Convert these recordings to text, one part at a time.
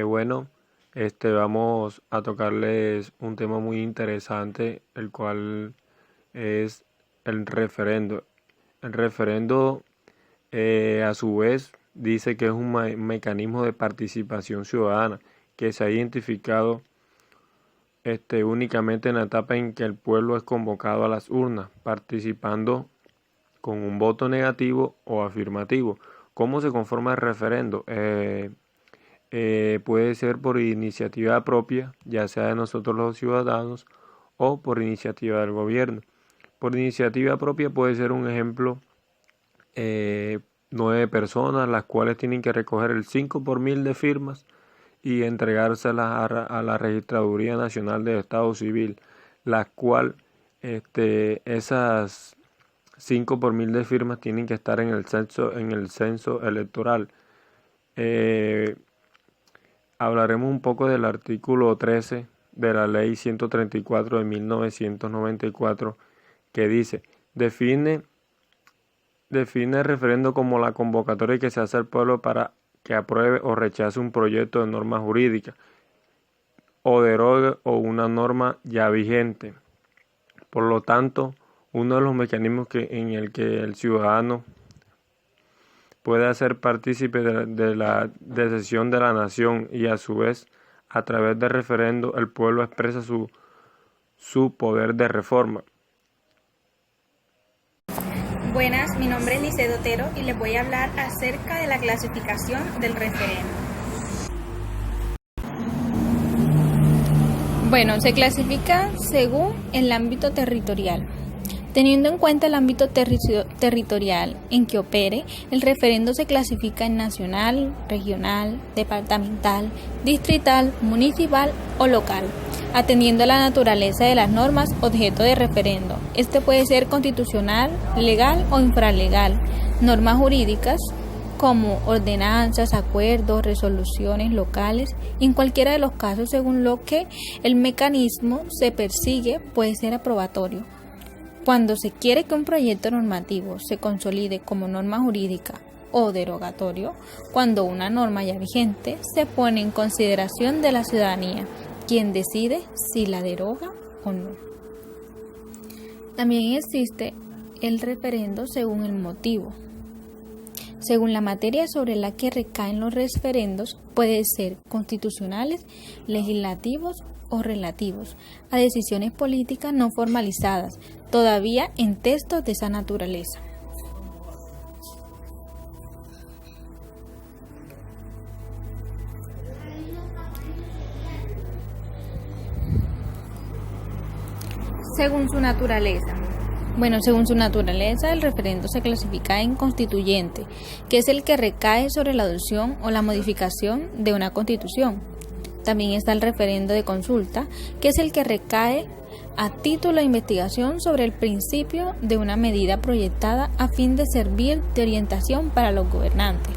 Bueno, vamos a tocarles un tema muy interesante, el cual es el referendo. El referendo, a su vez, dice que es un mecanismo de participación ciudadana que se ha identificado únicamente en la etapa en que el pueblo es convocado a las urnas, participando con un voto negativo o afirmativo. ¿Cómo se conforma el referendo? Puede ser por iniciativa propia, ya sea de nosotros los ciudadanos, o por iniciativa del gobierno. Por iniciativa propia puede ser un ejemplo, 9 personas, las cuales tienen que recoger el 5 por mil de firmas y entregárselas a la Registraduría Nacional de Estado Civil, la cual esas 5 por mil de firmas tienen que estar en el censo electoral. Hablaremos un poco del artículo 13 de la Ley 134 de 1994, que dice: define el referendo como la convocatoria que se hace al pueblo para que apruebe o rechace un proyecto de norma jurídica o derogue o una norma ya vigente. Por lo tanto, uno de los mecanismos en el que el ciudadano puede hacer partícipe de la decisión de la nación, y a su vez, a través del referendo, el pueblo expresa su poder de reforma. Buenas, mi nombre es Licedo Otero y les voy a hablar acerca de la clasificación del referendo. Bueno, se clasifica según el ámbito territorial. Teniendo en cuenta el ámbito territorial en que opere, el referendo se clasifica en nacional, regional, departamental, distrital, municipal o local, atendiendo a la naturaleza de las normas objeto de referendo. Este puede ser constitucional, legal o infralegal. Normas jurídicas como ordenanzas, acuerdos, resoluciones locales, y en cualquiera de los casos, según lo que el mecanismo se persigue, puede ser aprobatorio. Cuando se quiere que un proyecto normativo se consolide como norma jurídica o derogatorio, cuando una norma ya vigente se pone en consideración de la ciudadanía, quien decide si la deroga o no. También existe el referendo según el motivo. Según la materia sobre la que recaen los referendos, pueden ser constitucionales, legislativos o relativos a decisiones políticas no formalizadas, todavía en textos de esa naturaleza. Según su naturaleza. Según su naturaleza, el referendo se clasifica en constituyente, que es el que recae sobre la adopción o la modificación de una constitución. También está el referendo de consulta, que es el que recae a título de investigación sobre el principio de una medida proyectada a fin de servir de orientación para los gobernantes.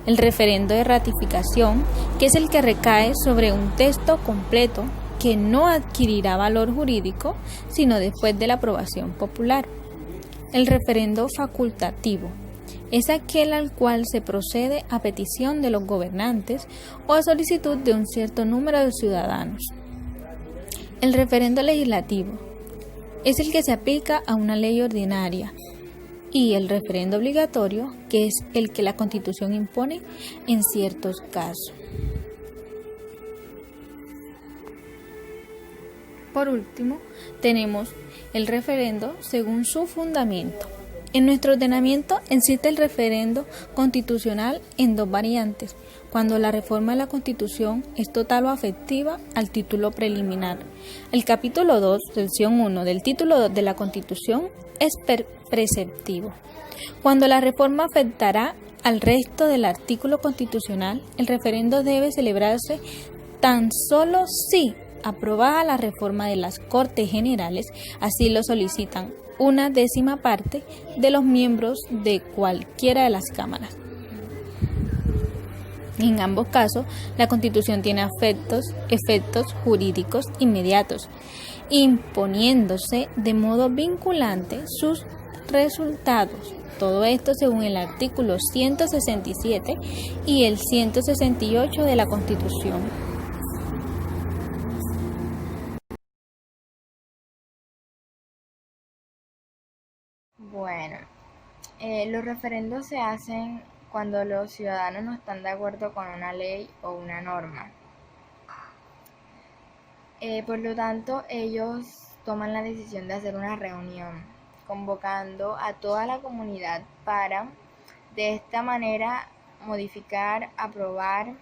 El referendo de ratificación, que es el que recae sobre un texto completo que no adquirirá valor jurídico sino después de la aprobación popular. El referendo facultativo es aquel al cual se procede a petición de los gobernantes o a solicitud de un cierto número de ciudadanos. El referendo legislativo es el que se aplica a una ley ordinaria, y el referendo obligatorio, que es el que la Constitución impone en ciertos casos. Por último, tenemos el referendo según su fundamento. En nuestro ordenamiento existe el referendo constitucional en dos variantes, cuando la reforma de la Constitución es total o afectiva al título preliminar. El capítulo 2, sección 1 del título 2 de la Constitución es preceptivo. Cuando la reforma afectará al resto del artículo constitucional, el referendo debe celebrarse tan solo si aprobada la reforma de las Cortes Generales, así lo solicitan 1/10 parte de los miembros de cualquiera de las cámaras. En ambos casos, la Constitución tiene efectos jurídicos inmediatos, imponiéndose de modo vinculante sus resultados. Todo esto según el artículo 167 y el 168 de la Constitución. Bueno, los referendos se hacen cuando los ciudadanos no están de acuerdo con una ley o una norma. Por lo tanto, ellos toman la decisión de hacer una reunión, convocando a toda la comunidad para, de esta manera, modificar, aprobar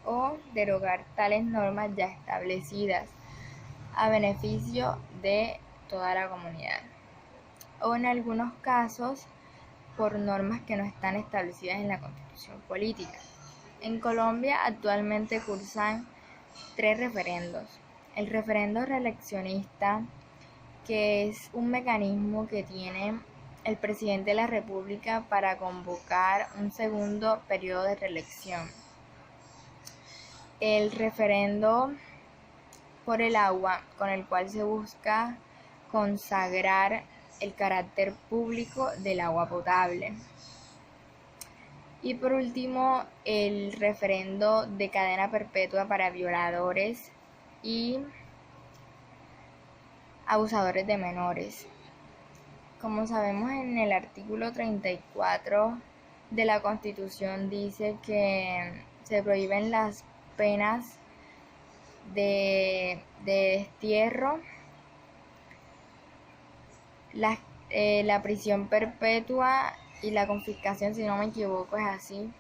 o derogar tales normas ya establecidas a beneficio de toda la comunidad, o en algunos casos por normas que no están establecidas en la Constitución política. En Colombia actualmente cursan 3 referendos. El referendo reeleccionista, que es un mecanismo que tiene el presidente de la República para convocar un segundo periodo de reelección. El referendo por el agua, con el cual se busca consagrar el carácter público del agua potable. Y por último, el referendo de cadena perpetua para violadores y abusadores de menores. Como sabemos, en el artículo 34 de la Constitución dice que se prohíben las penas de destierro, la prisión perpetua y la confiscación, si no me equivoco, es así.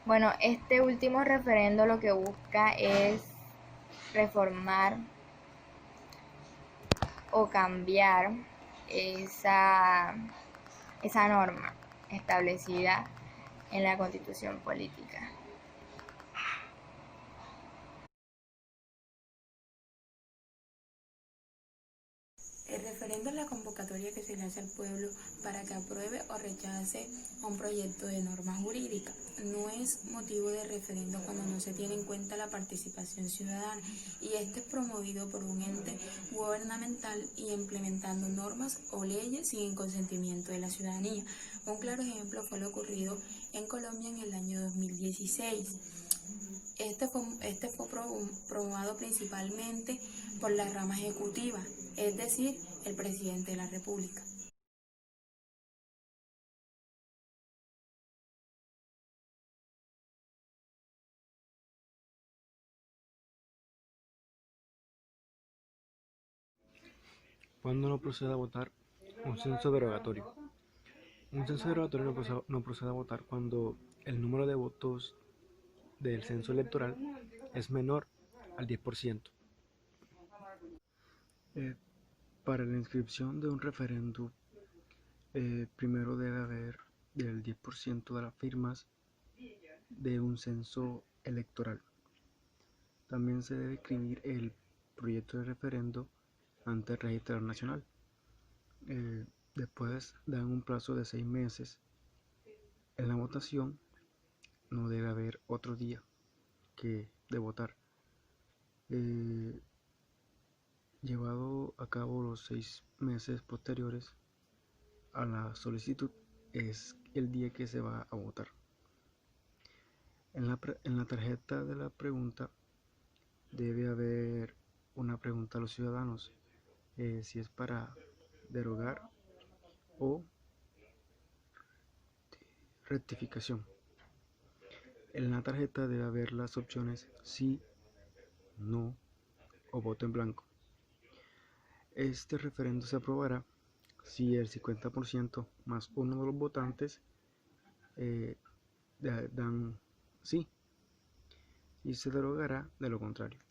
Bueno, este último referendo lo que busca es reformar o cambiar esa norma establecida en la Constitución política. El referendo es la convocatoria que se le hace al pueblo para que apruebe o rechace un proyecto de norma jurídica. No es motivo de referendo cuando no se tiene en cuenta la participación ciudadana, y este es promovido por un ente gubernamental y implementando normas o leyes sin el consentimiento de la ciudadanía. Un claro ejemplo fue lo ocurrido en Colombia en el año 2016. Este fue promovido principalmente por la rama ejecutiva, es decir, el presidente de la República. ¿Cuándo no procede a votar? Un censo derogatorio. Un censo derogatorio no procede a votar cuando el número de votos del censo electoral es menor al 10%. Para la inscripción de un referendo, primero debe haber del 10% de las firmas de un censo electoral. También se debe escribir el proyecto de referendo ante el registrador nacional. Después dan un plazo de 6 meses. En la votación no debe haber otro día que de votar. Llevado a cabo los 6 meses posteriores a la solicitud es el día que se va a votar. En la tarjeta de la pregunta debe haber una pregunta a los ciudadanos, si es para derogar o rectificación. En la tarjeta debe haber las opciones sí, no o voto en blanco. Este referendo se aprobará si el 50% más uno de los votantes dan sí, y se derogará de lo contrario.